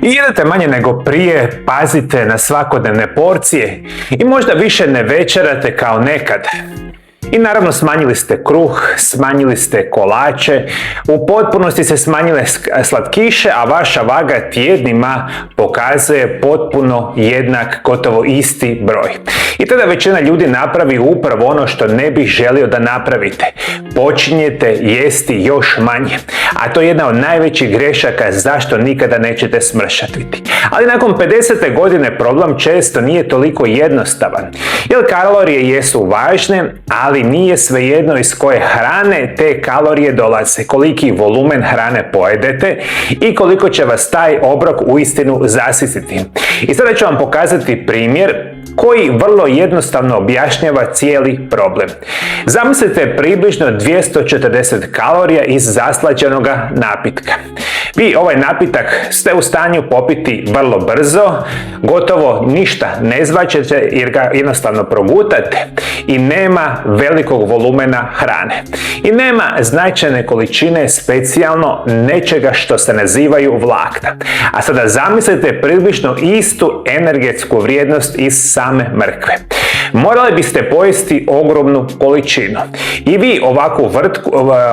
I jedete manje nego prije, pazite na svakodnevne porcije i možda više ne večerate kao nekad. I naravno smanjili ste kruh, smanjili ste kolače, u potpunosti se smanjile slatkiše, a vaša vaga tjednima pokazuje potpuno jednak, gotovo isti broj. I tada većina ljudi napravi upravo ono što ne bih želio da napravite. Počinjete jesti još manje, a to je jedna od najvećih grešaka zašto nikada nećete smršati. Ali nakon 50. godine problem često nije toliko jednostavan, jer kalorije jesu važne, ali nije svejedno iz koje hrane te kalorije dolaze, koliki volumen hrane pojedete i koliko će vas taj obrok uistinu zasititi. I sada ću vam pokazati primjer koji vrlo jednostavno objašnjava cijeli problem. Zamislite približno 240 kalorija iz zaslađenog napitka. Vi ovaj napitak ste u stanju popiti vrlo brzo, gotovo ništa ne zvačete jer ga jednostavno progutate i nema velikog volumena hrane. I nema značajne količine specijalno nečega što se nazivaju vlakna. A sada zamislite približno istu energetsku vrijednost iz same mrkve. Morali biste pojesti ogromnu količinu. I vi ovakvu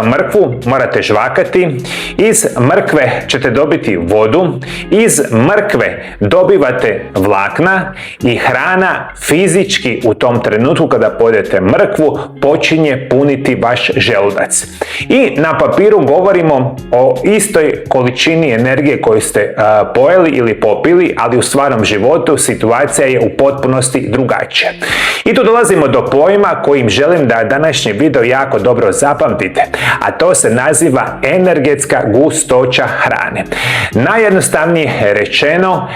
mrkvu morate žvakati, iz mrkve ćete dobiti vodu, iz mrkve dobivate vlakna i hrana fizički u tom trenutku kada pojedete mrkvu počinje puniti vaš želudac. I na papiru govorimo o istoj količini energije koju ste pojeli ili popili, ali u stvarnom životu situacija je u potpunosti drugačija. I tu dolazimo do pojma kojim želim da današnji video jako dobro zapamtite, a to se naziva energetska gustoća hrane. Najjednostavnije rečeno,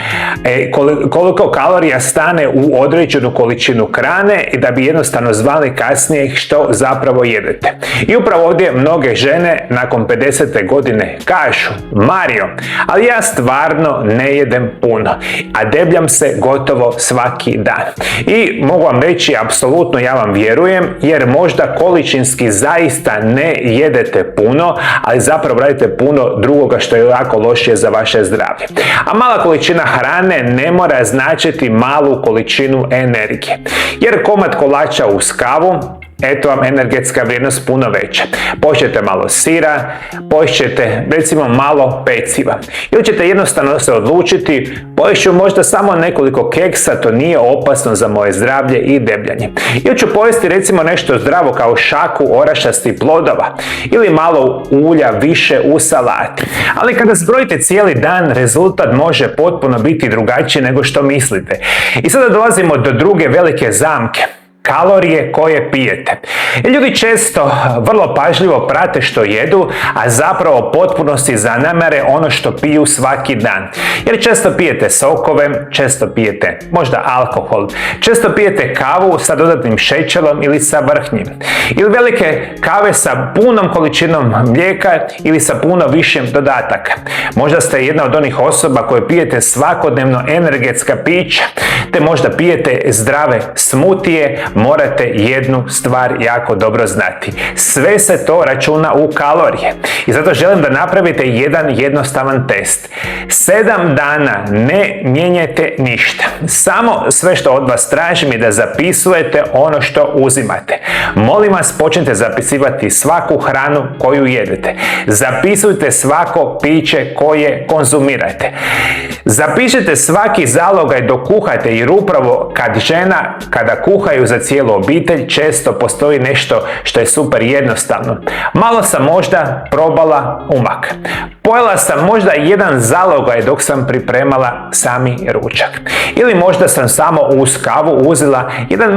koliko kalorija stane u određenu količinu hrane i da bi jednostavno zvali kasnije što zapravo jedete. I upravo ovdje mnoge žene nakon 50. godine kažu: Mario, ali ja stvarno ne jedem puno, a debljam se gotovo svaki dan. I mogu vam reći, apsolutno ja vam vjerujem, jer možda količinski zaista ne jedete puno, ali zapravo radite puno drugoga što je jako lošije za vaše zdravlje. A mala količina hrane ne mora značiti malu količinu energije, jer komad kolača uz kavu, eto vam energetska vrijednost puno veća. Pošćete malo sira, pošćete recimo malo peciva. Ili ćete jednostavno se odlučiti, poješću možda samo nekoliko keksa, to nije opasno za moje zdravlje i debljanje. Ili ću pojesti recimo nešto zdravo kao šaku orašastih plodova ili malo ulja više u salati. Ali kada zbrojite cijeli dan, rezultat može potpuno biti drugačiji nego što mislite. I sada dolazimo do druge velike zamke. Kalorije koje pijete. Ljudi često vrlo pažljivo prate što jedu, a zapravo potpunosti zanemare ono što piju svaki dan. Jer često pijete sokove, često pijete možda alkohol, često pijete kavu sa dodatnim šećerom ili sa vrhnjim. Ili velike kave sa punom količinom mlijeka ili sa puno višim dodataka. Možda ste jedna od onih osoba koje pijete svakodnevno energetska pića, te možda pijete zdrave smutije. Morate jednu stvar jako dobro znati. Sve se to računa u kalorije. I zato želim da napravite jedan jednostavan test. 7 dana ne mijenjajte ništa. Samo sve što od vas tražim je da zapisujete ono što uzimate. Molim vas, počnite zapisivati svaku hranu koju jedete. Zapisujte svako piće koje konzumirate. Zapišite svaki zalogaj dok kuhate, jer upravo kada kuhaju za cijelu obitelj često postoji nešto što je super jednostavno. Malo sam možda probala umak. Pojela sam možda jedan zalogaj dok sam pripremala sami ručak. Ili možda sam samo uz kavu uzela jedan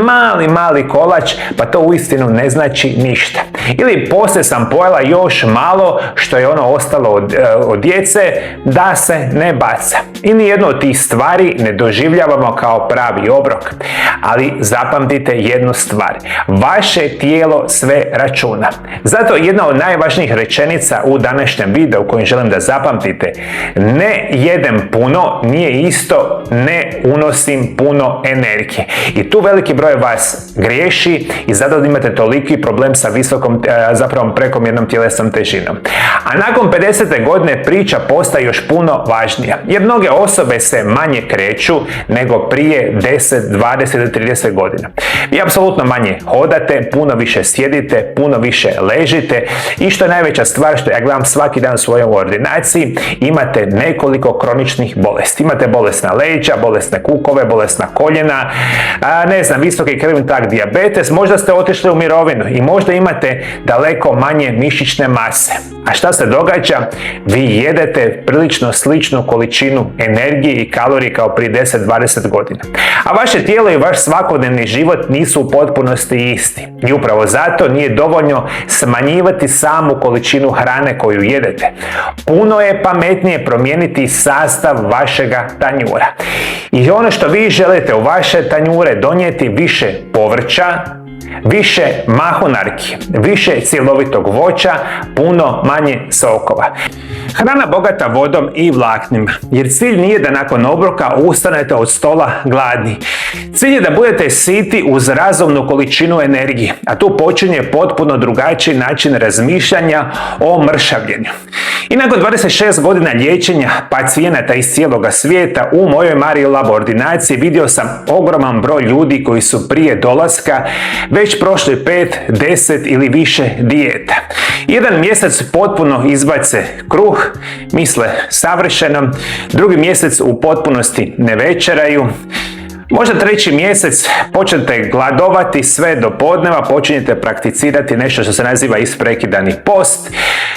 mali kolač, pa to uistinu ne znači ništa. Ili poslije sam pojela još malo što je ono ostalo od djece da se ne baca. I nijednu od tih stvari ne doživljavamo kao pravi obrok. Ali zapamtite jednu stvar. Vaše tijelo sve računa. Zato jedna od najvažnijih rečenica u današnjem videu koju želim da zapamtite: ne jedem puno nije isto ne unosim puno energije. I tu veliki broj vas griješi i zato imate toliki problem sa zapravo prekomjernom tjelesnom težinom. A nakon 50. godine priča postaje još puno važnija. Jer mnoge osobe se manje kreću nego prije 10, 20 ili 30 godina. Vi apsolutno manje hodate, puno više sjedite, puno više ležite i što je najveća stvar što ja gledam svaki dan u svojoj ordinaciji, imate nekoliko kroničnih bolesti. Imate bolesna leđa, bolesne kukove, bolesna koljena, visoki krvni tlak, dijabetes, možda ste otišli u mirovinu i možda imate daleko manje mišićne mase. A šta se događa? Vi jedete prilično sličnu količinu energije i kalorije kao prije 10-20 godina. A vaše tijelo i vaš svakodnevni život nisu u potpunosti isti. I upravo zato nije dovoljno smanjivati samu količinu hrane koju jedete. Puno je pametnije promijeniti sastav vašega tanjura. I ono što vi želite u vaše tanjure donijeti više povrća, više mahunarki, više cjelovitog voća, puno manje sokova. Hrana bogata vodom i vlaknima, jer cilj nije da nakon obroka ustanete od stola gladni. Cilj je da budete siti uz razumnu količinu energije, a tu počinje potpuno drugačiji način razmišljanja o mršavljenju. I nakon 26 godina liječenja pacijenata iz cijeloga svijeta u mojoj Mario Lab ordinaciji vidio sam ogroman broj ljudi koji su prije dolaska već prošli 5, 10 ili više dijeta. Jedan mjesec potpuno izbace kruh, misle savršeno, drugi mjesec u potpunosti ne večeraju, možda treći mjesec počnete gladovati sve do podneva, počinjete prakticirati nešto što se naziva isprekidani post.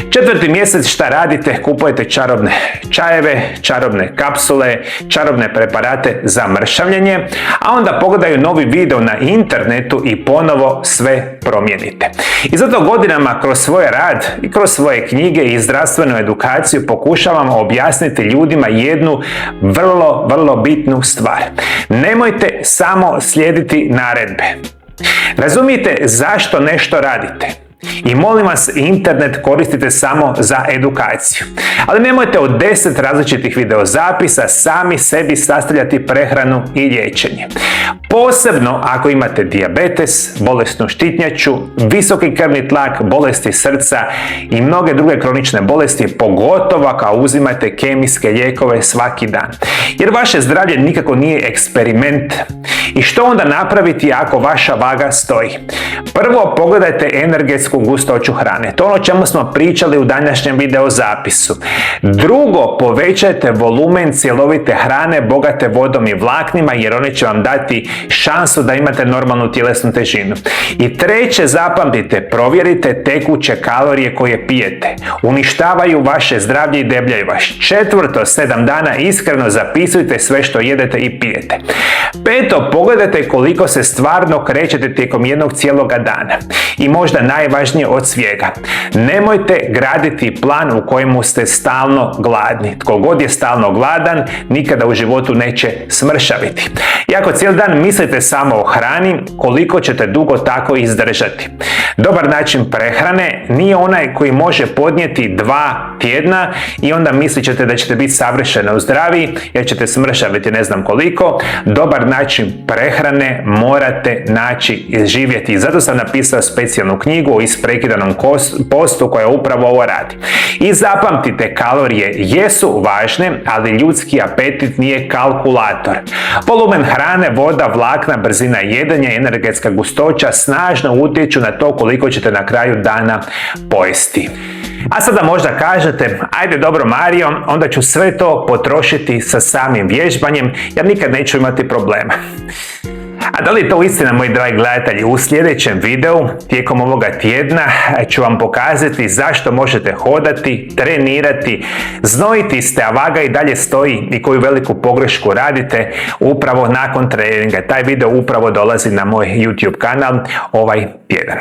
Četvrti mjesec šta radite? Kupujete čarobne čajeve, čarobne kapsule, čarobne preparate za mršavljenje, a onda pogledaju novi video na internetu i ponovo sve promijenite. I zato godinama kroz svoj rad i kroz svoje knjige i zdravstvenu edukaciju pokušavam objasniti ljudima jednu vrlo bitnu stvar. Nemojte samo slijediti naredbe. Razumijete zašto nešto radite. I molim vas, internet koristite samo za edukaciju. Ali nemojte od 10 različitih videozapisa sami sebi sastavljati prehranu i liječenje. Posebno ako imate dijabetes, bolesnu štitnjaču, visoki krvni tlak, bolesti srca i mnoge druge kronične bolesti, pogotovo ako uzimate kemijske lijekove svaki dan. Jer vaše zdravlje nikako nije eksperiment. I što onda napraviti ako vaša vaga stoji? Prvo, pogledajte energetsku gustoću hrane. To ono o čemu smo pričali u današnjem videozapisu. Drugo, povećajte volumen cjelovite hrane bogate vodom i vlaknima, jer one će vam dati šansu da imate normalnu tjelesnu težinu. I treće, zapamtite, provjerite tekuće kalorije koje pijete. Uništavaju vaše zdravlje i debljaju vas. Četvrto, 7 dana iskreno zapisujte sve što jedete i pijete. Peto, pogledajte koliko se stvarno krećete tijekom jednog cijeloga dana. I možda najvažnije od svega, nemojte graditi plan u kojemu ste stalno gladni. Tko god je stalno gladan, nikada u životu neće smršaviti. I ako cijeli dan mislite samo o hrani, koliko ćete dugo tako izdržati? Dobar način prehrane nije onaj koji može podnijeti 2 tjedna i onda mislit ćete da ćete biti savršeno zdravi jer ćete smršaviti ne znam koliko. Dobar način prehrane morate naći i živjeti. I zato sam napisao specijalnu knjigu o isprekidanom postu koja upravo ovo radi. I zapamtite, kalorije jesu važne, ali ljudski apetit nije kalkulator. Volumen hrane, voda, vlakna, brzina jedenja i energetska gustoća snažno utječu na to koliko ćete na kraju dana pojesti. A sada možda kažete, ajde dobro Mario, onda ću sve to potrošiti sa samim vježbanjem jer nikad neću imati problema. A da li je to istina, moji dragi gledatelji? U sljedećem videu, tijekom ovoga tjedna, ću vam pokazati zašto možete hodati, trenirati, znojiti ste, a vaga i dalje stoji i koju veliku pogrešku radite upravo nakon treninga. Taj video upravo dolazi na moj YouTube kanal ovaj tjedan.